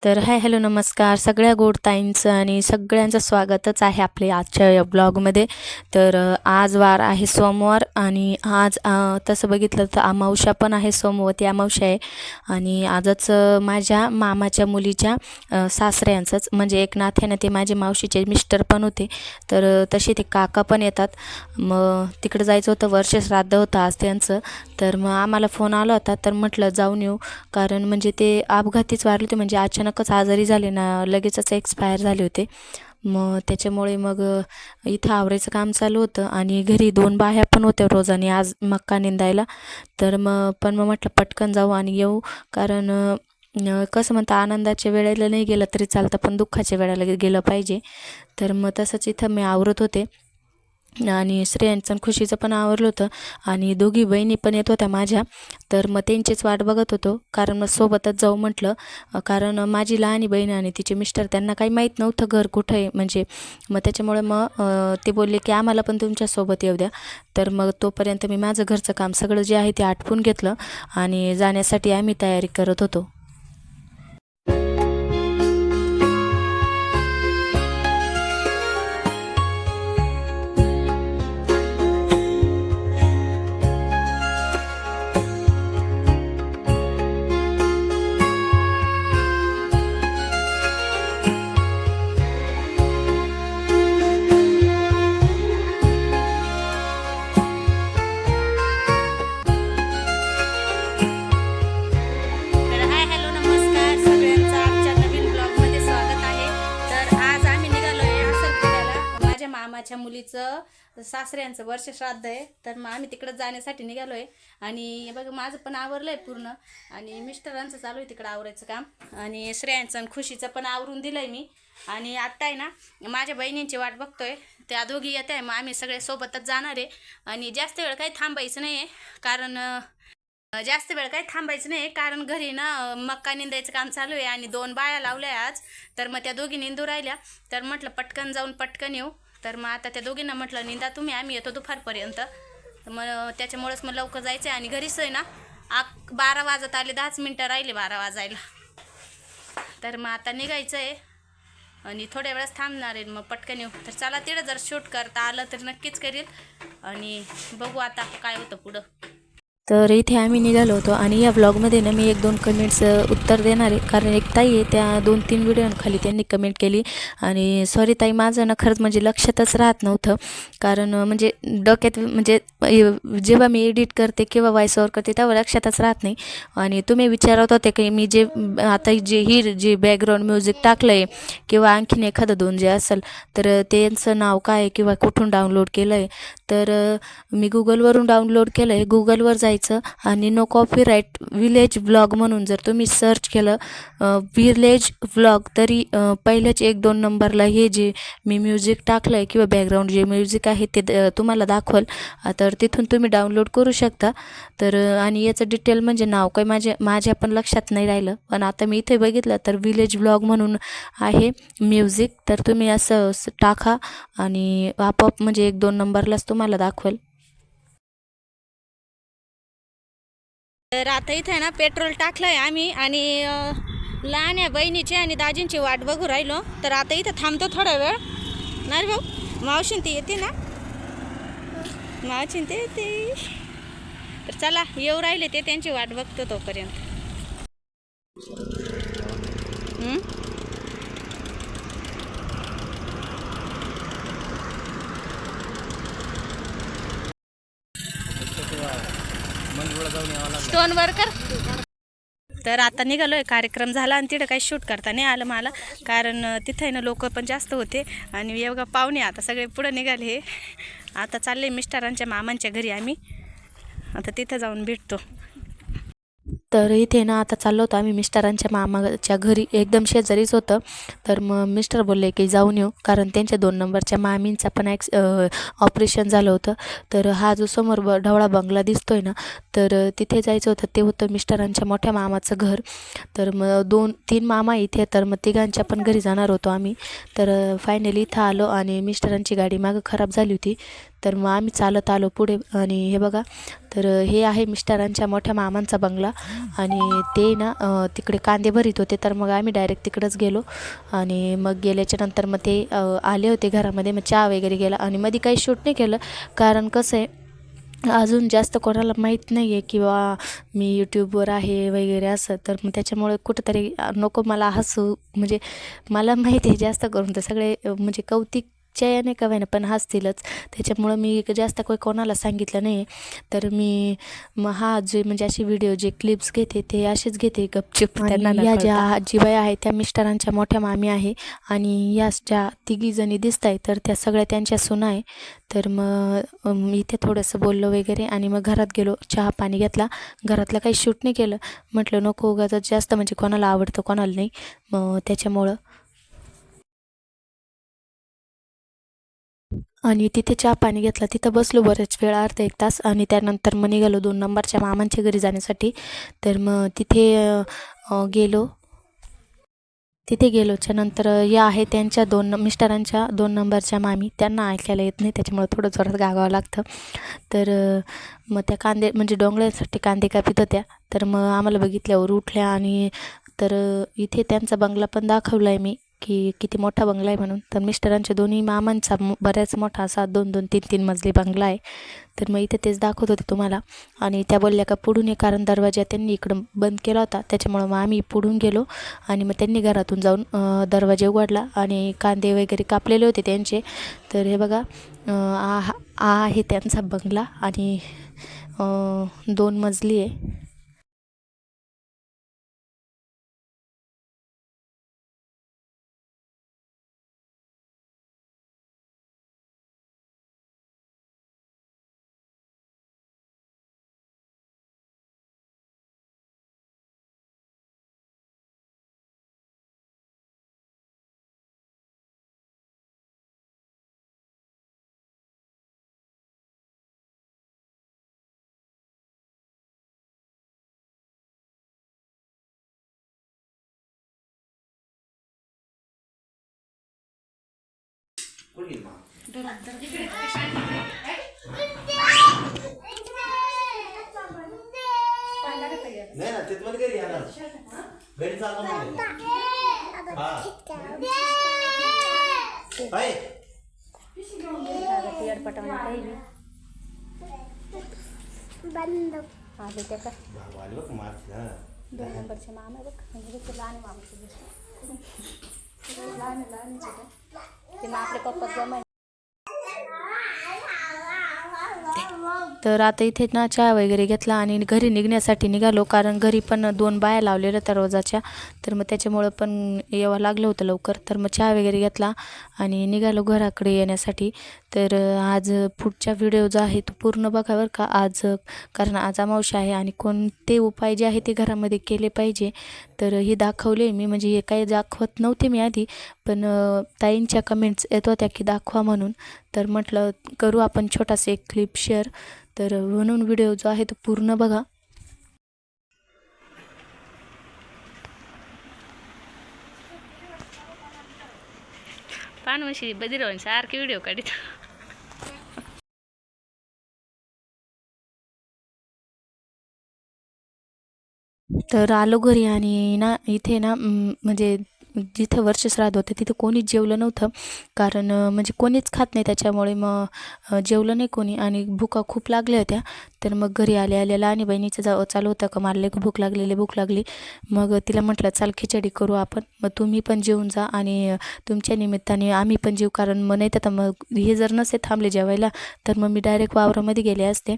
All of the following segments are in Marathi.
तर हाय हॅलो नमस्कार सगळ्या गोड ताईंचं आणि सगळ्यांचं स्वागतच आहे आपले आजच्या या ब्लॉगमध्ये. तर आज वार आहे सोमवार आणि आज तसं बघितलं तर अमावस्या पण आहे, सोमवती अमावस्या आहे. आणि आजच माझ्या मामाच्या मुलीच्या सासऱ्यांचंच म्हणजे एक नात्याने ते माझे मावशीचे मिस्टर पण होते, तर तसे ते काका पण येतात. मग तिकडं जायचं होतं, वर्षश्राद्ध होतं आज त्यांचं. तर मग आम्हाला फोन आला होता, तर म्हटलं जाऊन येऊ. कारण म्हणजे ते अपघातीच वारले होते, म्हणजे अचानकच आजारी झाले ना, लगेचच एक्सपायर झाले होते. मग त्याच्यामुळे मग इथं आवरायचं काम चालू होतं आणि घरी 2 बाया पण होत्या रोजाने आज मक्का निंदायला. तर मग म्हटलं पटकन जाऊ आणि येऊ. कारण कसं म्हणतं, आनंदाच्या वेळेला नाही गेलं तरी चालतं, पण दुःखाच्या वेळेला गेलं पाहिजे. तर मग तसंच इथं मी आवरत होते आणि श्रेयांचं आणि खुशीचं पण आवरलं होतं आणि दोघी बहिणी पण येत होत्या माझ्या. तर मग त्यांचीच वाट बघत होतो, कारण मग सोबतच जाऊ म्हटलं. कारण माझी लहानी बहीण आणि तिचे मिस्टर त्यांना काही माहीत नव्हतं घर कुठं आहे म्हणजे. मग त्याच्यामुळे मग ते बोलले की आम्हाला पण तुमच्यासोबत येऊ द्या. तर मग तोपर्यंत मी माझं घरचं काम सगळं जे आहे ते आटपून घेतलं आणि जाण्यासाठी आम्ही तयारी करत होतो. तर हाय हॅलो नमस्कार सगळ्यांचं आजच्या नवीन ब्लॉगमध्ये स्वागत आहे. तर आज आम्ही निघालो आहे असं फिरायला. माझ्या मामाच्या मुलीचं सासऱ्यांचं वर्षश्राद्ध आहे, तर मग आम्ही तिकडं जाण्यासाठी निघालो आहे. आणि बघा माझं पण आवरलं आहे पूर्ण आणि मिस्टरांचं चालू आहे तिकडं आवरायचं काम. आणि श्रेयांचं आणि खुशीचं पण आवरून दिलं आहे मी. आणि आत्ता आहे ना, माझ्या बहिणींची वाट बघतोय, त्या दोघी येत आहे. मग आम्ही सगळे सोबतच जाणार आहे आणि जास्त वेळ काही थांबायचं नाही आहे. कारण जास्त वेळ काही थांबायचं नाही, कारण घरी ना मक्का निंदायचं काम चालू आहे आणि 2 बाया लावल्या आज. तर मग त्या दोघी निंदू राहिल्या, तर म्हटलं पटकन जाऊन पटकन येऊ. तर मग आता त्या दोघींना म्हटलं निंदा तुम्ही, आम्ही येतो दुपारपर्यंत. तर मग त्याच्यामुळेच मग लवकर जायचं आहे. आणि घरीच आहे ना 12 वाजत आले, 10 मिनटं राहिले 12 वाजायला. तर मग आता निघायचं आहे आणि थोड्या वेळेस थांबणार आहे, मग पटकन येऊ. तर चला, तिकडं जर शूट करता आलं तर नक्कीच करील आणि बघू आता काय होतं पुढं. तर इथे आम्ही निघालो होतो आणि या ब्लॉगमध्ये ना मी 1-2 कमेंट्स उत्तर देणार आहे. कारण एक ताई आहे, त्या 2-3 व्हिडिओखाली त्यांनी कमेंट केली. आणि सॉरी ताई, माझं ना खरंच म्हणजे लक्षातच राहत नव्हतं. कारण म्हणजे डोक्यात म्हणजे जेव्हा मी एडिट करते किंवा व्हॉइस ओव्हर करते तेव्हा लक्षातच राहत नाही. आणि तुम्ही विचारत होते की मी जे आता जे बॅकग्राऊंड म्युझिक टाकलं आहे किंवा आणखीन एखादं 2 जे असेल तर त्यांचं नाव काय आहे किंवा कुठून डाउनलोड केलं आहे. तर मी गुगलवरून डाउनलोड केलं आहे. गुगलवर जायचं आणि नो कॉपीराईट विलेज व्लॉग म्हणून जर तुम्ही सर्च केलं विलेज व्लॉग, तरी पहिलेच 1-2 नंबरला हे जे मी म्युझिक टाकलं आहे किंवा बॅकग्राऊंड जे म्युझिक आहे ते तुम्हाला दाखवल. तर तिथून तुम्ही डाउनलोड करू शकता. तर आणि याचं डिटेल म्हणजे नाव काय माझ्या पण लक्षात नाही राहिलं, पण आता मी इथे बघितलं तर विलेज व्लॉग म्हणून आहे म्युझिक. तर तुम्ही असं टाका आणि आपोआप म्हणजे 1-2 नंबरलाच तुम्हाला दाखवेल. तर आता इथे आहे ना पेट्रोल टाकलं आहे आम्ही आणि लहान या बहिणीची आणि दाजींची वाट बघू राहिलो. तर आता इथं थांबतो थोडा वेळ. नाही रे भाऊ, मावशीन ती येते ना, मावशीन ते येते. तर चला, येऊ राहिले ते, त्यांची वाट बघतो तोपर्यंत. Stone worker. तर आता निघालोय, कार्यक्रम झाला आणि तिथं काही शूट करता नाही आलं मला, कारण तिथं आहे ना लोक पण जास्त होते आणि एवढा पाहुणे आता सगळे पुढं निघाले. आता चालले मिस्टरांच्या मामांच्या घरी आम्ही, आता तिथं जाऊन भेटतो. तर इथे ना आता चाललो होतो आम्ही मिस्टरांच्या मामाच्या घरी, एकदम शेजारीच होतं. तर मग मिस्टर बोलले की जाऊन येऊ, कारण त्यांच्या 2 नंबरच्या मामींचा पण ऑपरेशन झालं होतं. तर हा जो समोर ढवळा बंगला दिसतोय ना, तर तिथे जायचं होतं. ते होतं मिस्टरांच्या मोठ्या मामाचं घर. तर मग 2-3 मामा इथे, तर मग तिघांच्या पण घरी जाणार होतो आम्ही. तर फायनली इथं आलो आणि मिस्टरांची गाडी मागं खराब झाली होती, तर मग आम्ही चालत आलो पुढे. आणि हे बघा, तर हे आहे मिस्टरांच्या मोठ्या मामांचा बंगला. आणि ते ना तिकडे कांदे भरीत होते, तर मग आम्ही डायरेक्ट तिकडंच गेलो. आणि मग गेल्याच्या नंतर मग ते आले होते घरामध्ये. मग चहा वगैरे गेला आणि मध्ये काही शूट नाही केलं, कारण कसं आहे अजून जास्त कोणाला माहीत नाही आहे किंवा मी यूट्यूबवर आहे वगैरे असं. तर मग त्याच्यामुळे कुठंतरी नको मला हसू, म्हणजे मला माहिती आहे जास्त करून तर सगळे म्हणजे कौतिकच्या याने का होईना पण हसतीलच. त्याच्यामुळं मी जास्त काही कोणाला सांगितलं नाही. तर मी मग हा जे म्हणजे अशी व्हिडिओ जे क्लिप्स घेते ते असेच घेते गपचूप. त्यांना या ज्या आजीबाई आहेत त्या मिस्टरांच्या मोठ्या मामी आहे. आणि या ज्या तिघीजणी दिसत आहे तर त्या सगळ्या त्यांच्या सुना आहे. तर मग मी इथे थोडंसं बोललो वगैरे आणि मग घरात गेलो, चहा पाणी घेतला. घरातलं काही शूट नाही केलं, म्हटलं नको उगाच जास्त म्हणजे कोणाला आवडतं कोणाला नाही, मग त्याच्यामुळं. आणि तिथे चहा पाणी घेतला, तिथं बसलो बरेच वेळ, अर्धा एक तास. आणि त्यानंतर मग निघालो 2 नंबरच्या मामांच्या घरी जाण्यासाठी. तर मग तिथे गेलो. तिथे गेलोच्या नंतर या आहे त्यांच्या मिस्टरांच्या 2 नंबरच्या मामी. त्यांना ऐकायला येत नाही, त्याच्यामुळे थोडं जोरात गागावं लागतं. तर मग त्या कांदे म्हणजे डोंगळ्यासाठी कांदे कापित होत्या. तर मग आम्हाला बघितल्यावर उठल्या. आणि तर इथे त्यांचा बंगला पण दाखवला आहे मी, की किती मोठा बंगला आहे म्हणून. तर मिस्टरांच्या दोन्ही मामांचा बऱ्याच मोठा असा 2-2, 3-3 मजली बंगला आहे. तर मग इथे तेच दाखवत होते तुम्हाला. आणि त्या बोलल्या का पुढून ये, कारण दरवाजा त्यांनी इकडं बंद केला होता, त्याच्यामुळं मग आम्ही पुढून गेलो. आणि मग त्यांनी घरातून जाऊन दरवाजा उघडला आणि कांदे वगैरे कापलेले होते त्यांचे. तर हे बघा, आहे त्यांचा बंगला आणि 2 मजली आहे. नाही ना, तिथमध्ये घरी येणार, घरी चाललं म्हणजे काय बंद आले त्या का आली बघ मार्च. 2 नंबरचे मामा बघ, म्हणजे ते लहान मामाचे लहान ते मग आपले पप्पा जमा. तर आता इथे ना चहा वगैरे घेतला आणि घरी निघण्यासाठी निघालो, कारण घरी पण 2 बाया लावलेल्या त्या रोजाच्या. तर मग त्याच्यामुळं पण यावं लागलं होतं लवकर. तर मग चहा वगैरे घेतला आणि निघालो घराकडे येण्यासाठी. तर आज पुढचा व्हिडिओ जो आहे तो पूर्ण बघा बरं का आज, कारण आज अमावस्या आहे आणि कोणते उपाय जे आहे ते घरामध्ये केले पाहिजे तर हे दाखवले मी. म्हणजे हे काही दाखवत नव्हते मी आधी, पण ताईंच्या कमेंट्स येत होत्या की दाखवा म्हणून. तर म्हटलं करू आपण छोटासा एक क्लिप शेअर. तर म्हणून व्हिडिओ जो आहे तो पूर्ण बघा. पानवशी बदिरवान सारखे व्हिडिओ काढित. तर आलो घरी आणि ना इथे ना म्हणजे जिथं वर्षश्राद्ध होतं तिथं कोणीच जेवलं नव्हतं, कारण म्हणजे कोणीच खात नाही, त्याच्यामुळे मग जेवलं नाही कोणी आणि भुका खूप लागल्या होत्या. तर मग घरी आलेला आणि बहिणीचं चालू होतं का मला भूक लागली. मग तिला म्हटलं चाल खिचडी करू आपण, मग तुम्ही पण जेवून जा आणि तुमच्या निमित्ताने आम्ही पण जेवू, कारण मग नाही तर मग हे जर नसे थांबले जेवायला तर मग मी डायरेक्ट वावरामध्ये गेले असते.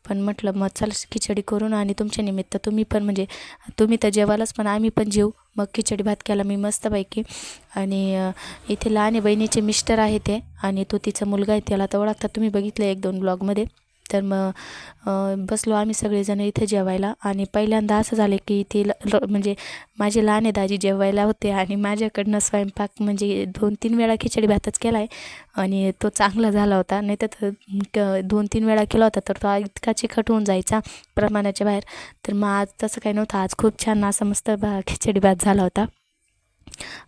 पण म्हटलं मग चल खिचडी करून आणि तुमच्या निमित्त तुम्ही पण म्हणजे तुम्ही तर जेवायलाच पण आम्ही पण जेवू. मग खिचडी भात केला मी मस्तपैकी. आणि इथे लहान बहिणीचे मिस्टर आहे ते, आणि तो तिचा मुलगा आहे, त्याला तर ओळखतात तुम्ही, बघितलं 1-2 ब्लॉगमध्ये. तर मग बसलो आम्ही सगळेजण इथे जेवायला. आणि पहिल्यांदा असं झालं की ती म्हणजे माझे लहान दाजी जेवायला होते आणि माझ्याकडनं स्वयंपाक म्हणजे 2-3 वेळा खिचडी भातच केला आहे आणि तो चांगला झाला होता. नाही तर 2-3 वेळा केला होता तर तो इतका चिकट होऊन जायचा प्रमाणाच्या बाहेर. तर मग आज तसं काही नव्हतं, आज खूप छान असा मस्त खिचडी भात झाला होता.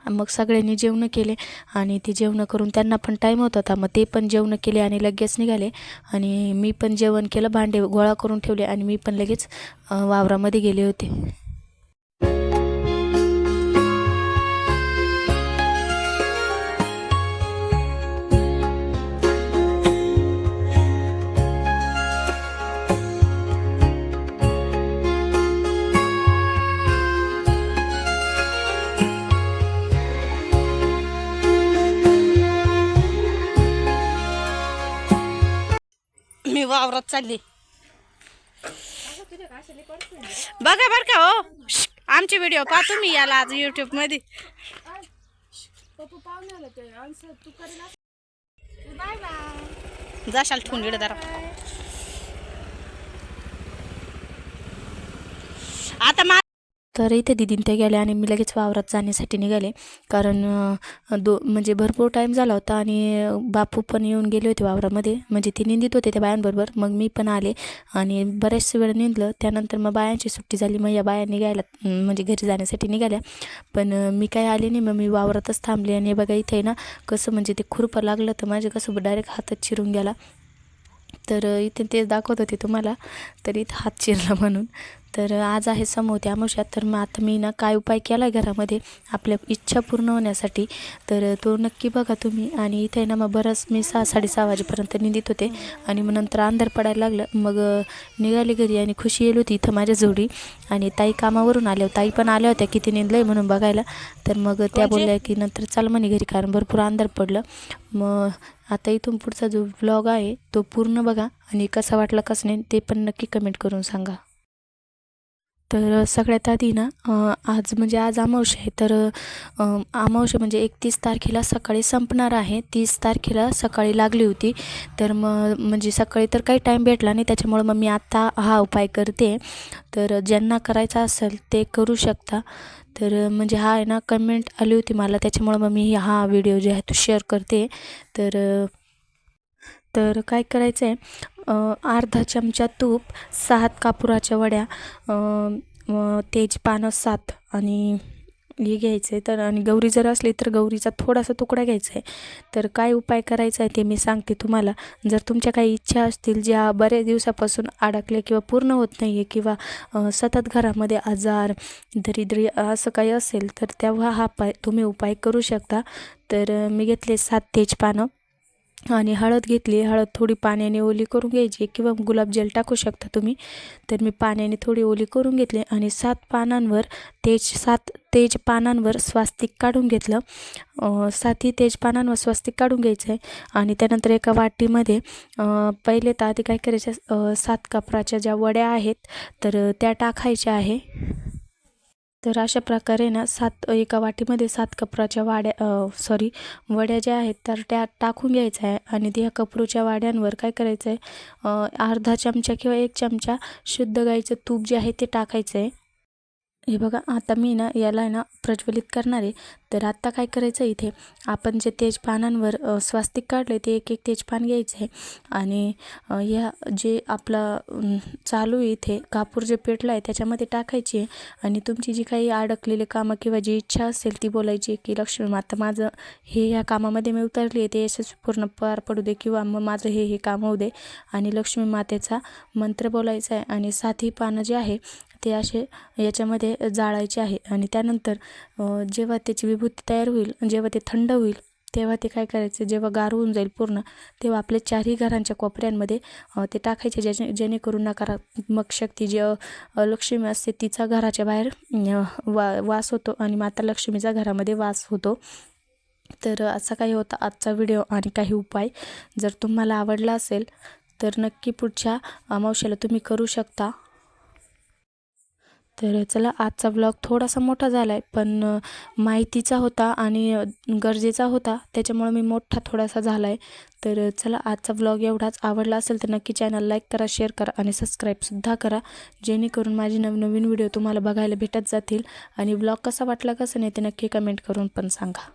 मग सगळ्यांनी जेवणं केले आणि ते जेवणं करून त्यांना पण टाईम होत होता, मग ते पण जेवणं केले आणि लगेच निघाले. आणि मी पण जेवण केलं, भांडे गोळा करून ठेवले आणि मी पण लगेच वावरामध्ये गेले होते. मी वावरात चालली. बघा बर का हो, आमचे व्हिडिओ पहा तुम्ही याला आज YouTube मध्ये. जाशाल ठेवून गेलं जरा. आता तर इथे दीदीन ते गेले आणि मी लगेच वावरात जाण्यासाठी निघाले, कारण म्हणजे भरपूर टाईम झाला होता आणि बापू पण येऊन गेले होते वावरामध्ये, म्हणजे ते निंदित होते त्या बायांबरोबर. मग मी पण आले आणि बऱ्याच वेळ निंदलं. त्यानंतर मग बायांची सुट्टी झाली, मग या बाया निघायला म्हणजे घरी जाण्यासाठी निघाल्या, पण मी काही आले नाही. मग मी वावरातच थांबले आणि बघा इथे ना कसं म्हणजे ते खुरपं लागलं तर माझे कसं डायरेक्ट हातच चिरून गेला. तर इथे तेच दाखवत होते तुम्हाला, तर इथं हात चिरला म्हणून. तर आज आहे समोते अमावस्या. तर मग आता मी ना काय उपाय केला आहे घरामध्ये आपल्या इच्छा पूर्ण होण्यासाठी, तर तो नक्की बघा तुम्ही. आणि इथे ना मग बरंच मी 6-6:30 वाजेपर्यंत निंदित होते आणि मग नंतर अंधार पडायला लागलं. मग निघाले घरी आणि खुशी येईल होती इथं माझ्या जोडी, आणि ताई कामावरून आल्या, ताई पण आल्या होत्या किती निंदलं आहे म्हणून बघायला. तर मग त्या बोलल्या की नंतर चाल म्हणे घरी, कारण भरपूर अंधार पडलं. मग आता इथून पुढचा जो व्लॉग आहे तो पूर्ण बघा आणि कसा वाटला कसं नाही ते पण नक्की कमेंट करून सांगा. तर सगळ्यात आधी ना आज अमावस्या आहे. तर अमावस्या म्हणजे 31 तारखेला सकाळी संपणार आहे, 30 तारखेला सकाळी लागली होती. तर मग म्हणजे सकाळी तर काही टाईम भेटला नाही, त्याच्यामुळं मग मी आत्ता हा उपाय करते. तर ज्यांना करायचा असेल ते करू शकता. तर म्हणजे हा आहे ना कमेंट आली होती मला, त्याच्यामुळं मग मी हा व्हिडिओ जो आहे तो शेअर करते. तर काय करायचं आहे, अर्धा चमचा तूप, 7 कापुराच्या वड्या, तेजपानं 7 आणि हे घ्यायचं आहे. तर आणि गौरी जर असली तर गौरीचा थोडासा तुकडा घ्यायचा आहे. तर काय उपाय करायचा आहे ते मी सांगते तुम्हाला. जर तुमच्या काही इच्छा असतील ज्या बऱ्याच दिवसापासून अडकल्या किंवा पूर्ण होत नाही आहे, किंवा सतत घरामध्ये आजार दरिद्री असं काही असेल, तर तेव्हा हा तुम्ही उपाय करू शकता. तर मी घेतले 7 तेजपानं आणि हळद घेतली. हळद थोडी पाण्याने ओली करून घ्यायची किंवा गुलाबजल टाकू शकता तुम्ही. तर मी पाण्याने थोडी ओली करून घेतली आणि 7 तेज पानांवर स्वास्तिक काढून घेतलं. 7 तेज पानांवर स्वास्तिक काढून घ्यायचं आहे. आणि त्यानंतर एका वाटीमध्ये पहिले तर आधी काय करायचं, 7 कापराच्या ज्या वड्या आहेत तर त्या टाकायच्या आहे. तर अशा प्रकारे ना एका वाटीमध्ये 7 कपराच्या वड्या ज्या आहेत तर त्या टाकून घ्यायचं आहे. आणि त्या कपरूच्या वाड्यांवर काय करायचं आहे, अर्धा चमचा किंवा 1 चमचा शुद्ध गाईचं तूप जे आहे ते टाकायचं आहे. हे बघा आता मी ना याला आहे ना प्रज्वलित करणार आहे. तर आत्ता काय करायचं इथे, आपण जे तेजपानांवर स्वास्तिक काढले ते एक तेजपान घ्यायचं आहे आणि या जे आपला चालू आहे इथे कापूर जे पेटला आहे त्याच्यामध्ये टाकायची आहे. आणि तुमची जी काही अडकलेली कामं किंवा जी इच्छा असेल ती बोलायची की लक्ष्मी माता माझं या कामामध्ये मी उतरली आहे, ते यशस्वीपूर्ण पार पडू दे, किंवा मग माझं हे काम होऊ दे. आणि लक्ष्मी मातेचा मंत्र बोलायचा आहे आणि 7 पानं जे आहे ते असे याच्यामध्ये जाळायचे आहे. आणि त्यानंतर जेव्हा त्याची विभूती तयार होईल, जेव्हा ते थंड होईल, तेव्हा ते काय करायचं, जेव्हा गार होऊन जाईल पूर्ण, तेव्हा आपल्या 4ही घरांच्या कोपऱ्यांमध्ये ते टाकायचे, जेणेकरून नकारात्मक शक्ती जी लक्ष्मी असते तिचा घराच्या बाहेर वास होतो आणि माता लक्ष्मीचा घरामध्ये वास होतो. तर असा काही होता आजचा व्हिडिओ आणि काही उपाय. जर तुम्हाला आवडला असेल तर नक्की पुढच्या अमावस्येला तुम्ही करू शकता. तर चला, आजचा व्लॉग थोडासा मोठा झाला आहे, पण माहितीचा होता आणि गरजेचा होता, त्याच्यामुळे मी मोठा थोडासा झाला आहे. तर चला, आजचा व्लॉग एवढाच. आवडला असेल तर नक्की चॅनल लाईक करा, शेअर करा आणि सबस्क्राईबसुद्धा करा, जेणेकरून माझे नवनवीन व्हिडिओ तुम्हाला बघायला भेटत जातील. आणि व्लॉग कसा वाटला कसं नाही ते नक्की कमेंट करून पण सांगा.